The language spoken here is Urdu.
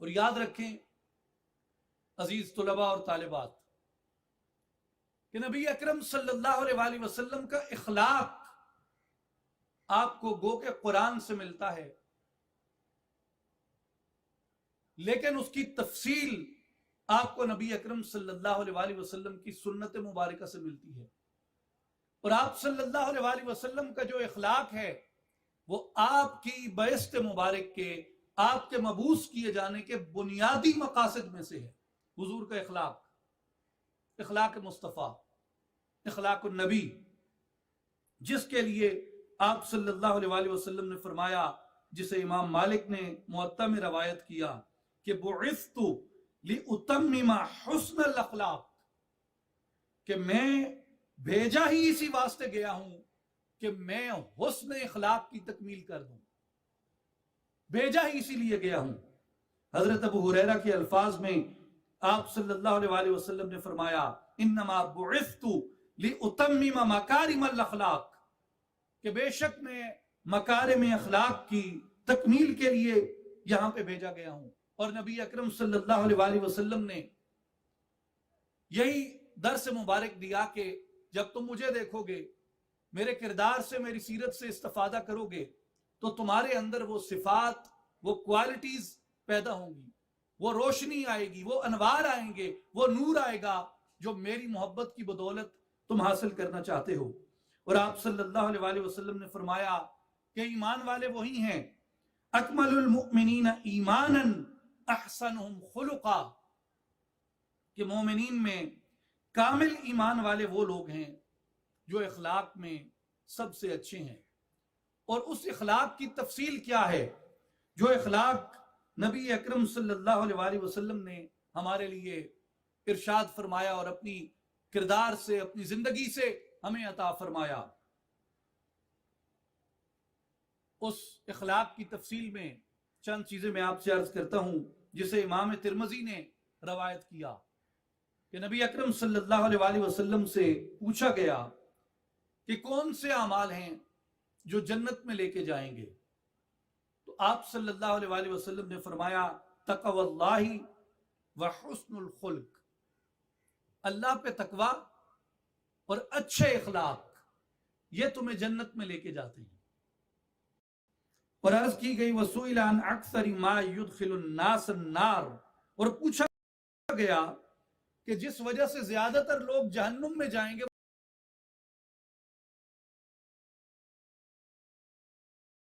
اور یاد رکھیں عزیز طلباء اور طالبات کہ نبی اکرم صلی اللہ علیہ وآلہ وسلم کا اخلاق آپ کو گو کہ قرآن سے ملتا ہے، لیکن اس کی تفصیل آپ کو نبی اکرم صلی اللہ علیہ وآلہ وسلم کی سنت مبارکہ سے ملتی ہے۔ اور آپ صلی اللہ علیہ وآلہ وسلم کا جو اخلاق ہے وہ آپ کی بعثت مبارک کے، آپ کے مبعوث کیے جانے کے بنیادی مقاصد میں سے ہے۔ حضور کا اخلاق، اخلاق مصطفیٰ، اخلاق النبی، جس کے لیے آپ صلی اللہ علیہ وآلہ وسلم نے فرمایا، جسے امام مالک نے موطا میں روایت کیا کہ بعثت لأتمم حسن الاخلاق، کہ میں بھیجا ہی اسی واسطے گیا ہوں کہ میں حسن اخلاق کی تکمیل کر دوں، بھیجا ہی اسی لیے گیا ہوں۔ حضرت ابو ہریرہ کے الفاظ میں آپ صلی اللہ علیہ وآلہ وسلم نے فرمایا انما بعثت لأتمم مکارم الاخلاق، کہ بے شک میں مکارم اخلاق کی تکمیل کے لیے یہاں پہ بھیجا گیا ہوں۔ اور نبی اکرم صلی اللہ علیہ وآلہ وسلم نے یہی درس مبارک دیا کہ جب تم مجھے دیکھو گے، میرے کردار سے، میری سیرت سے استفادہ کرو گے، تو تمہارے اندر وہ صفات، وہ کوالٹیز پیدا ہوں گی، وہ روشنی آئے گی، وہ انوار آئیں گے، وہ نور آئے گا جو میری محبت کی بدولت تم حاصل کرنا چاہتے ہو۔ اور آپ صلی اللہ علیہ وآلہ وسلم نے فرمایا کہ ایمان والے وہی ہیں، اکمل المؤمنین ایمانا احسنہم خلقا، کہ مومنین میں کامل ایمان والے وہ لوگ ہیں جو اخلاق میں سب سے اچھے ہیں۔ اور اس اخلاق کی تفصیل کیا ہے؟ جو اخلاق نبی اکرم صلی اللہ علیہ وآلہ وسلم نے ہمارے لیے ارشاد فرمایا اور اپنی کردار سے، اپنی زندگی سے ہمیں عطا فرمایا، اس اخلاق کی تفصیل میں چند چیزیں میں آپ سے عرض کرتا ہوں، جسے امام ترمذی نے روایت کیا کہ نبی اکرم صلی اللہ علیہ وآلہ وسلم سے پوچھا گیا کہ کون سے اعمال ہیں جو جنت میں لے کے جائیں گے، تو آپ صلی اللہ علیہ وآلہ وسلم نے فرمایا تقوی اللہ وحسن الخلق، اللہ پہ تقوی اور اچھے اخلاق، یہ تمہیں جنت میں لے کے جاتے ہیں۔ اور عرض کی گئی وسئل عن اکثر ما يدخل الناس النار، اور پوچھا گیا کہ جس وجہ سے زیادہ تر لوگ جہنم میں جائیں گے